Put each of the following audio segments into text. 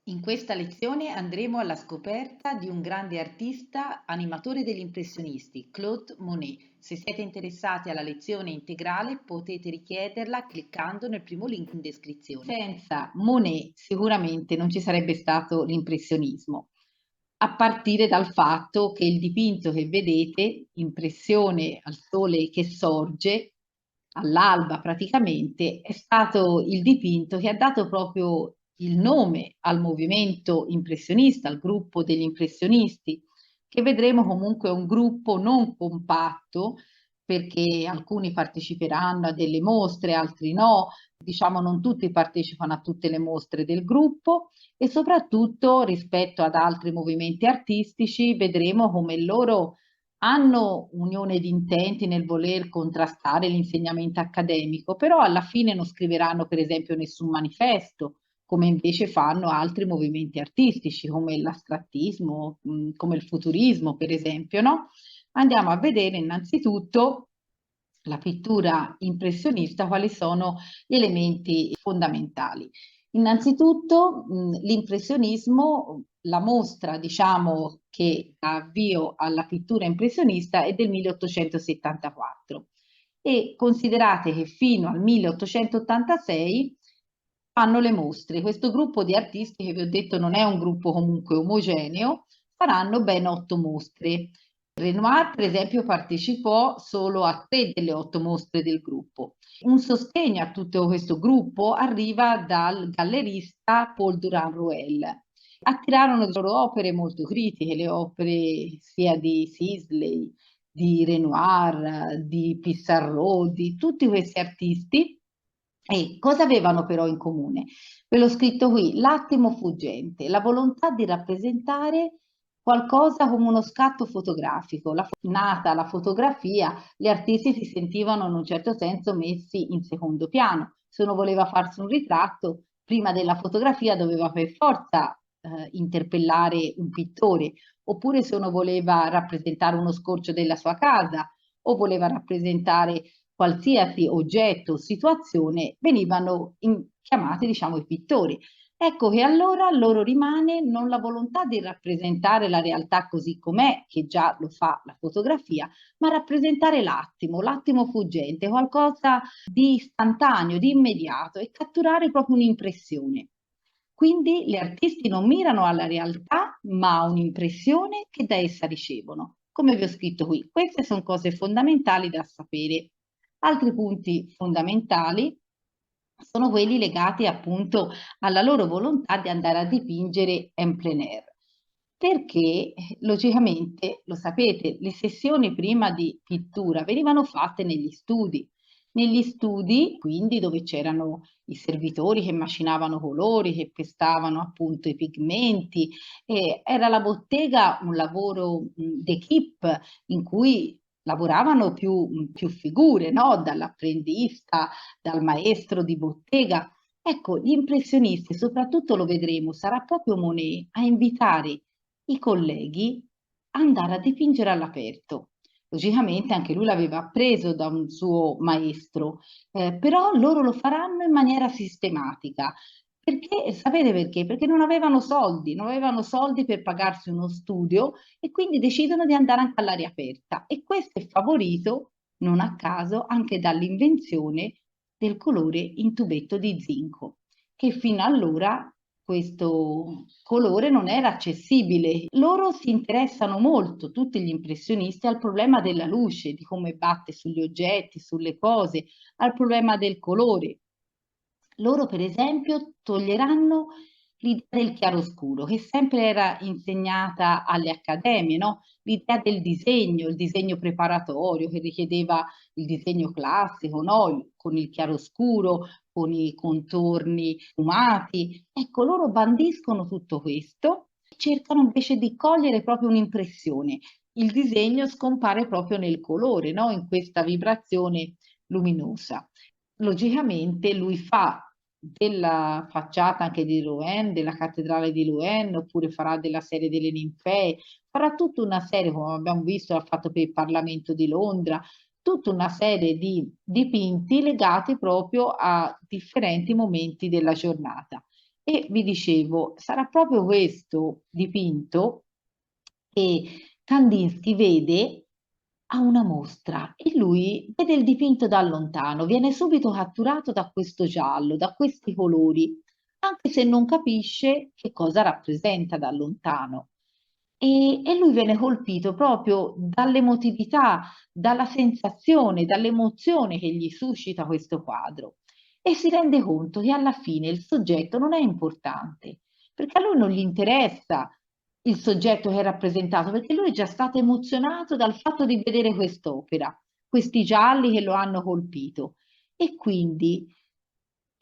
In questa lezione andremo alla scoperta di un grande artista animatore degli impressionisti, Claude Monet. Se siete interessati alla lezione integrale potete richiederla cliccando nel primo link in descrizione. Senza Monet sicuramente non ci sarebbe stato l'impressionismo, a partire dal fatto che il dipinto che vedete, Impressione al sole che sorge, all'alba praticamente, è stato il dipinto che ha dato proprio il nome al movimento impressionista, al gruppo degli impressionisti, che vedremo comunque un gruppo non compatto, perché alcuni parteciperanno a delle mostre, altri no, diciamo non tutti partecipano a tutte le mostre del gruppo e soprattutto rispetto ad altri movimenti artistici vedremo come loro hanno unione di intenti nel voler contrastare l'insegnamento accademico, però alla fine non scriveranno per esempio nessun manifesto, come invece fanno altri movimenti artistici come l'astrattismo, come il futurismo per esempio, no? Andiamo a vedere innanzitutto la pittura impressionista, quali sono gli elementi fondamentali. Innanzitutto l'impressionismo, la mostra diciamo che dà avvio alla pittura impressionista è del 1874 e considerate che fino al 1886 fanno le mostre. Questo gruppo di artisti che vi ho detto non è un gruppo comunque omogeneo, faranno ben 8 mostre. Renoir, per esempio, partecipò solo a 3 delle 8 mostre del gruppo. Un sostegno a tutto questo gruppo arriva dal gallerista Paul Durand-Ruel. Attirarono le loro opere molto critiche, le opere sia di Sisley, di Renoir, di Pissarro, di tutti questi artisti. E cosa avevano però in comune? Ve l'ho scritto qui, l'attimo fuggente, la volontà di rappresentare qualcosa come uno scatto fotografico. Nata la fotografia, gli artisti si sentivano in un certo senso messi in secondo piano. Se uno voleva farsi un ritratto, prima della fotografia doveva per forza interpellare un pittore, oppure se uno voleva rappresentare uno scorcio della sua casa o voleva rappresentare qualsiasi oggetto o situazione, venivano chiamati, diciamo, i pittori. Ecco che allora loro rimane non la volontà di rappresentare la realtà così com'è, che già lo fa la fotografia, ma rappresentare l'attimo fuggente, qualcosa di istantaneo, di immediato e catturare proprio un'impressione. Quindi gli artisti non mirano alla realtà, ma a un'impressione che da essa ricevono. Come vi ho scritto qui, queste sono cose fondamentali da sapere. Altri punti fondamentali sono quelli legati appunto alla loro volontà di andare a dipingere en plein air. Perché logicamente, lo sapete, le sessioni prima di pittura venivano fatte negli studi. Negli studi, quindi, dove c'erano i servitori che macinavano colori, che pestavano appunto i pigmenti, era la bottega un lavoro d'équipe in cui lavoravano più figure, no? Dall'apprendista, dal maestro di bottega. Ecco, gli impressionisti, soprattutto lo vedremo, sarà proprio Monet a invitare i colleghi a andare a dipingere all'aperto. Logicamente anche lui l'aveva appreso da un suo maestro, però loro lo faranno in maniera sistematica. Perché, sapete perché? Perché non avevano soldi per pagarsi uno studio e quindi decidono di andare anche all'aria aperta. E questo è favorito, non a caso, anche dall'invenzione del colore in tubetto di zinco, che fino allora questo colore non era accessibile. Loro si interessano molto, tutti gli impressionisti, al problema della luce, di come batte sugli oggetti, sulle cose, al problema del colore. Loro, per esempio, toglieranno l'idea del chiaroscuro, che sempre era insegnata alle accademie, no? L'idea del disegno, il disegno preparatorio che richiedeva il disegno classico, no? Con il chiaroscuro, con i contorni fumati. Ecco, loro bandiscono tutto questo e cercano invece di cogliere proprio un'impressione. Il disegno scompare proprio nel colore, no? In questa vibrazione luminosa. Logicamente lui fa della facciata anche di Rouen, della cattedrale di Rouen, oppure farà della serie delle ninfee, farà tutta una serie, come abbiamo visto, l'ha fatto per il Parlamento di Londra, tutta una serie di dipinti legati proprio a differenti momenti della giornata. E vi dicevo, sarà proprio questo dipinto che Kandinsky vede a una mostra e lui vede il dipinto da lontano, viene subito catturato da questo giallo, da questi colori, anche se non capisce che cosa rappresenta da lontano. E lui viene colpito proprio dall'emotività, dalla sensazione, dall'emozione che gli suscita questo quadro e si rende conto che alla fine il soggetto non è importante, perché a lui non gli interessa il soggetto che è rappresentato, perché lui è già stato emozionato dal fatto di vedere quest'opera, questi gialli che lo hanno colpito. E quindi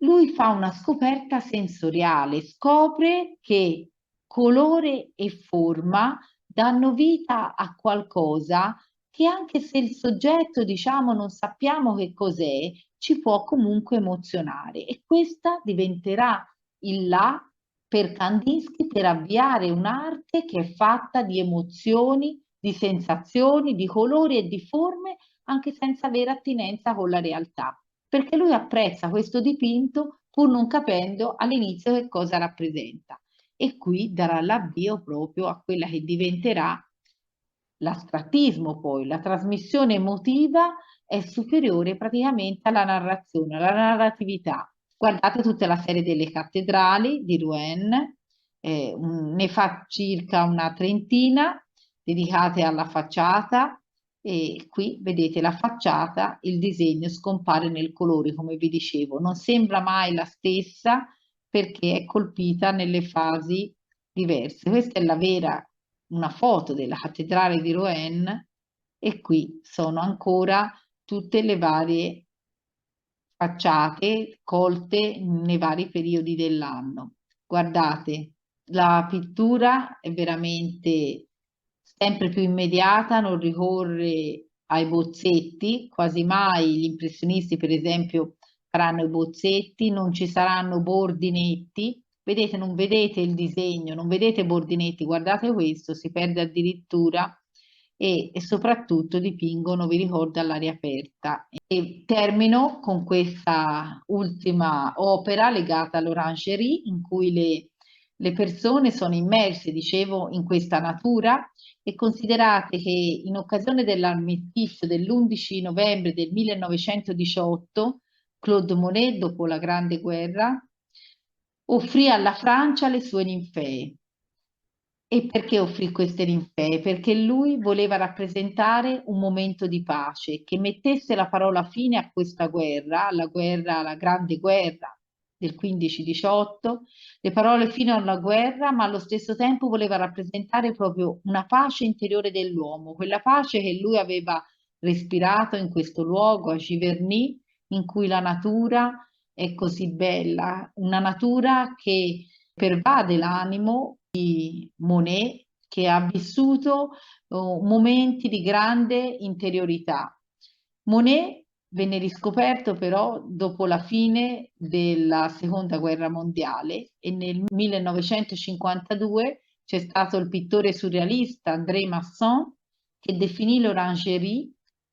lui fa una scoperta sensoriale, scopre che colore e forma danno vita a qualcosa che anche se il soggetto, diciamo, non sappiamo che cos'è, ci può comunque emozionare e questa diventerà il là per Kandinsky per avviare un'arte che è fatta di emozioni, di sensazioni, di colori e di forme, anche senza avere attinenza con la realtà, perché lui apprezza questo dipinto pur non capendo all'inizio che cosa rappresenta. E qui darà l'avvio proprio a quella che diventerà l'astrattismo, poi la trasmissione emotiva è superiore praticamente alla narrazione, alla narratività. Guardate tutta la serie delle cattedrali di Rouen, ne fa circa una trentina dedicate alla facciata e qui vedete la facciata, il disegno scompare nel colore, come vi dicevo, non sembra mai la stessa perché è colpita nelle fasi diverse. Questa è la vera, una foto della cattedrale di Rouen e qui sono ancora tutte le varie facciate colte nei vari periodi dell'anno. Guardate, la pittura è veramente sempre più immediata, non ricorre ai bozzetti, quasi mai gli impressionisti, per esempio, faranno i bozzetti, non ci saranno bordi netti. Vedete, non vedete il disegno, non vedete bordinetti, guardate questo, si perde addirittura e soprattutto dipingono, vi ricordo, all'aria aperta. E termino con questa ultima opera legata all'orangerie in cui le persone sono immerse, dicevo, in questa natura e considerate che in occasione dell'armistizio dell'11 novembre del 1918, Claude Monet, dopo la Grande Guerra, offrì alla Francia le sue ninfee. E perché offrì queste ninfee? Perché lui voleva rappresentare un momento di pace, che mettesse la parola fine a questa guerra, alla grande guerra del 15-18, le parole fine alla guerra, ma allo stesso tempo voleva rappresentare proprio una pace interiore dell'uomo, quella pace che lui aveva respirato in questo luogo, a Giverny, in cui la natura è così bella, una natura che pervade l'animo di Monet che ha vissuto momenti di grande interiorità. Monet venne riscoperto però dopo la fine della Seconda Guerra Mondiale e nel 1952 c'è stato il pittore surrealista André Masson che definì l'Orangerie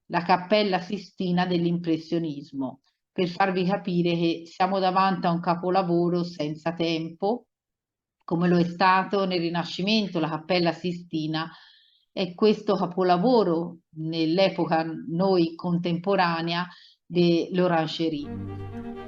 la Cappella Sistina dell'impressionismo, per farvi capire che siamo davanti a un capolavoro senza tempo come lo è stato nel Rinascimento, la Cappella Sistina, è questo capolavoro nell'epoca noi contemporanea dell'Orangerie.